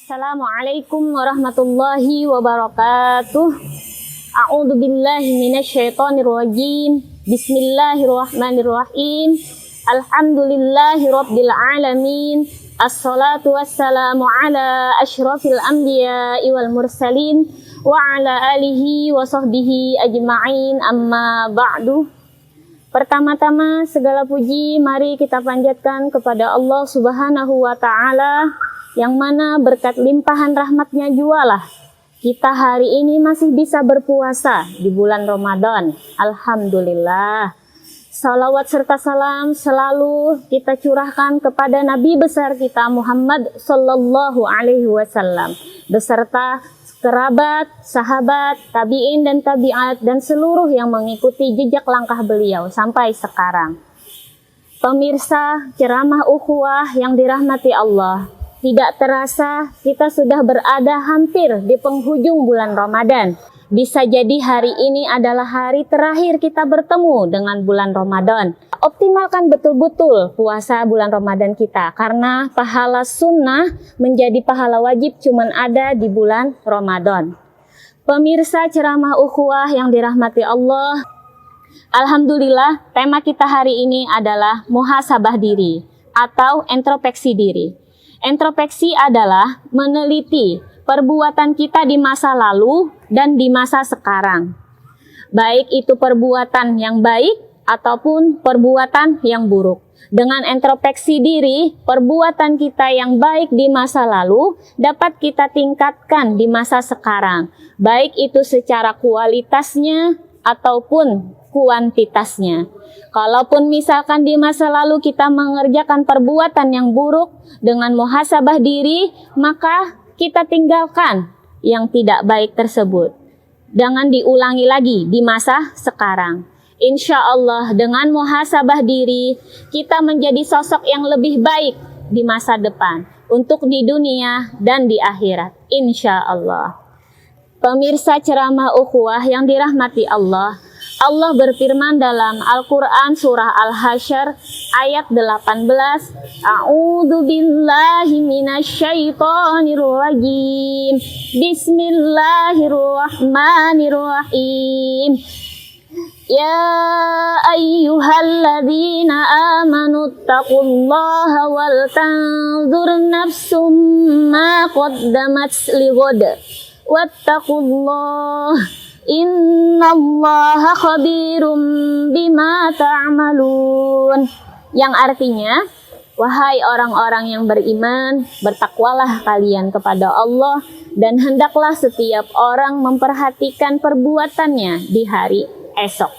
Assalamualaikum warahmatullahi wabarakatuh. A'udzu billahi minasyaitonir rajim. Bismillahirrahmanirrahim. Alhamdulillahirabbil alamin. Assalatu wassalamu ala asyrafil anbiya'i wal mursalin wa ala alihi wa sahbihi ajma'in, amma ba'du. Pertama-tama segala puji mari kita panjatkan kepada Allah Subhanahu wa ta'ala, yang mana berkat limpahan rahmatnya jualah kita hari ini masih bisa berpuasa di bulan Ramadan. Alhamdulillah. Salawat serta salam selalu kita curahkan kepada Nabi besar kita Muhammad Sallallahu Alaihi Wasallam beserta kerabat, sahabat, tabi'in dan tabi'at dan seluruh yang mengikuti jejak langkah beliau sampai sekarang. Pemirsa ceramah ukhuwah yang dirahmati Allah, tidak terasa kita sudah berada hampir di penghujung bulan Ramadan. Bisa jadi hari ini adalah hari terakhir kita bertemu dengan bulan Ramadan. Optimalkan betul-betul puasa bulan Ramadan kita, karena pahala sunnah menjadi pahala wajib cuman ada di bulan Ramadan. Pemirsa ceramah ukhuwah yang dirahmati Allah, alhamdulillah tema kita hari ini adalah muhasabah diri atau introspeksi diri. Introspeksi adalah meneliti perbuatan kita di masa lalu dan di masa sekarang. Baik itu perbuatan yang baik ataupun perbuatan yang buruk. Dengan introspeksi diri, perbuatan kita yang baik di masa lalu dapat kita tingkatkan di masa sekarang. Baik itu secara kualitasnya ataupun kuantitasnya. Kalaupun misalkan di masa lalu kita mengerjakan perbuatan yang buruk, dengan muhasabah diri, maka kita tinggalkan yang tidak baik tersebut. Jangan diulangi lagi di masa sekarang. Insya Allah dengan muhasabah diri, kita menjadi sosok yang lebih baik di masa depan, untuk di dunia dan di akhirat. Insya Allah. Pemirsa ceramah ukhuwah yang dirahmati Allah, Allah berfirman dalam Al-Quran surah Al-Hasyr ayat 18, A'udzu billahi minasyaitonir rajim. Bismillahirrahmanirrahim. Ya ayyuhalladzina amanu taqullaha wal tanzur nafsum ma qaddamat lighad. Wattaqullaha innallaha khabirum bima ta'malun. Yang artinya, wahai orang-orang yang beriman, bertakwalah kalian kepada Allah dan hendaklah setiap orang memperhatikan perbuatannya di hari esok.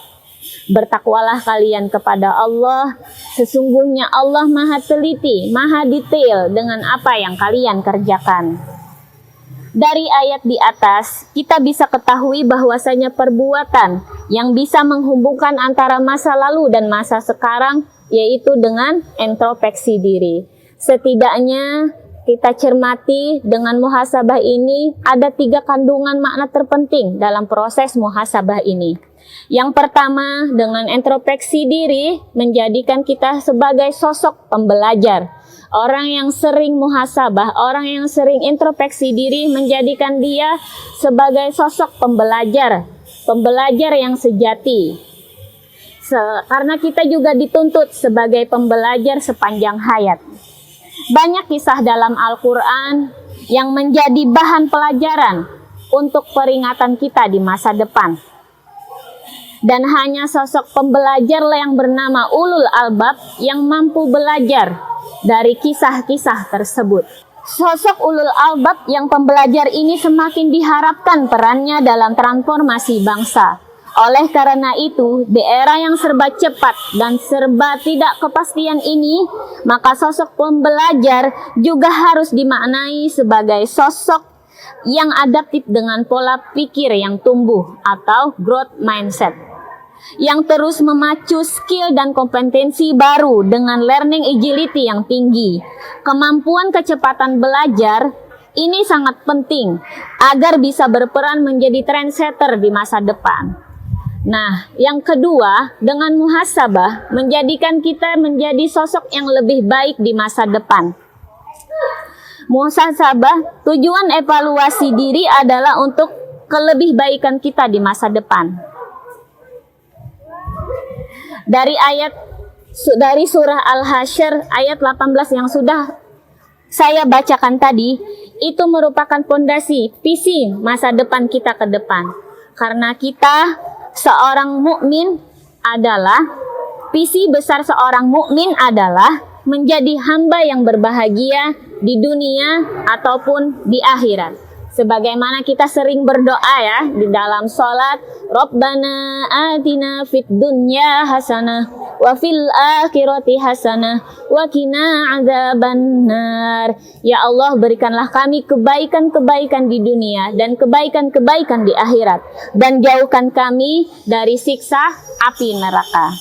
Bertakwalah kalian kepada Allah, sesungguhnya Allah maha teliti, maha detail dengan apa yang kalian kerjakan. Dari ayat di atas, kita bisa ketahui bahwasanya perbuatan yang bisa menghubungkan antara masa lalu dan masa sekarang, yaitu dengan introspeksi diri. Setidaknya kita cermati dengan muhasabah ini, ada 3 kandungan makna terpenting dalam proses muhasabah ini. Yang pertama, dengan introspeksi diri menjadikan kita sebagai sosok pembelajar. Orang yang sering muhasabah, orang yang sering introspeksi diri menjadikan dia sebagai sosok pembelajar, pembelajar yang sejati. Karena kita juga dituntut sebagai pembelajar sepanjang hayat. Banyak kisah dalam Al-Quran yang menjadi bahan pelajaran untuk peringatan kita di masa depan. Dan hanya sosok pembelajar yang bernama ulul albab yang mampu belajar dari kisah-kisah tersebut. Sosok ulul albab yang pembelajar ini semakin diharapkan perannya dalam transformasi bangsa. Oleh karena itu, di era yang serba cepat dan serba tidak kepastian ini, maka sosok pembelajar juga harus dimaknai sebagai sosok yang adaptif dengan pola pikir yang tumbuh atau growth mindset, yang terus memacu skill dan kompetensi baru dengan learning agility yang tinggi. Kemampuan kecepatan belajar ini sangat penting agar bisa berperan menjadi trendsetter di masa depan. Nah, yang kedua, dengan muhasabah menjadikan kita menjadi sosok yang lebih baik di masa depan. Muhasabah, tujuan evaluasi diri adalah untuk kelebihbaikan kita di masa depan. Dari surah Al-Hasyr ayat 18 yang sudah saya bacakan tadi, itu merupakan fondasi visi masa depan kita ke depan. Karena kita seorang mukmin adalah, visi besar seorang mukmin adalah menjadi hamba yang berbahagia di dunia ataupun di akhirat. Sebagaimana kita sering berdoa ya di dalam sholat, Rabbana atina fid dunya hasanah wa fil akhirati hasanah wa qina adzabannar. Ya Allah, berikanlah kami kebaikan-kebaikan di dunia dan kebaikan-kebaikan di akhirat, dan jauhkan kami dari siksa api neraka.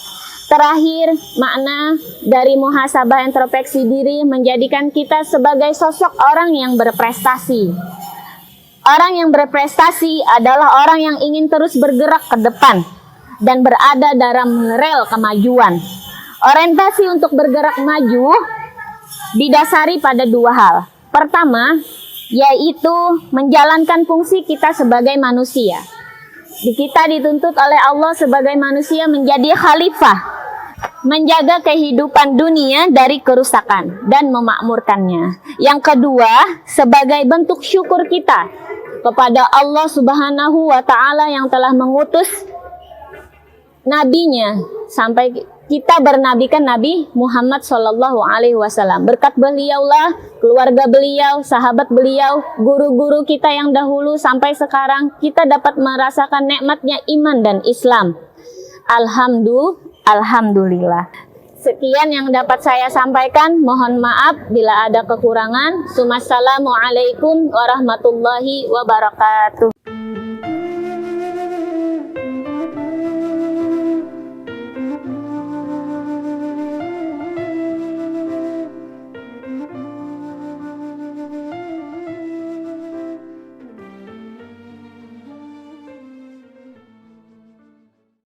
Terakhir, makna dari muhasabah introspeksi diri menjadikan kita sebagai sosok orang yang berprestasi. Orang yang berprestasi adalah orang yang ingin terus bergerak ke depan dan berada dalam rel kemajuan. Orientasi untuk bergerak maju didasari pada dua hal. Pertama, yaitu menjalankan fungsi kita sebagai manusia. Kita dituntut oleh Allah sebagai manusia menjadi khalifah, menjaga kehidupan dunia dari kerusakan dan memakmurkannya. Yang kedua, sebagai bentuk syukur kita kepada Allah Subhanahu wa Ta'ala yang telah mengutus nabinya, sampai kita bernabikan Nabi Muhammad Sallallahu Alaihi Wasallam. Berkat beliaulah, keluarga beliau, sahabat beliau, guru-guru kita yang dahulu sampai sekarang kita dapat merasakan nikmatnya iman dan Islam. Alhamdulillah. Sekian yang dapat saya sampaikan. Mohon maaf bila ada kekurangan. Assalamualaikum warahmatullahi wabarakatuh.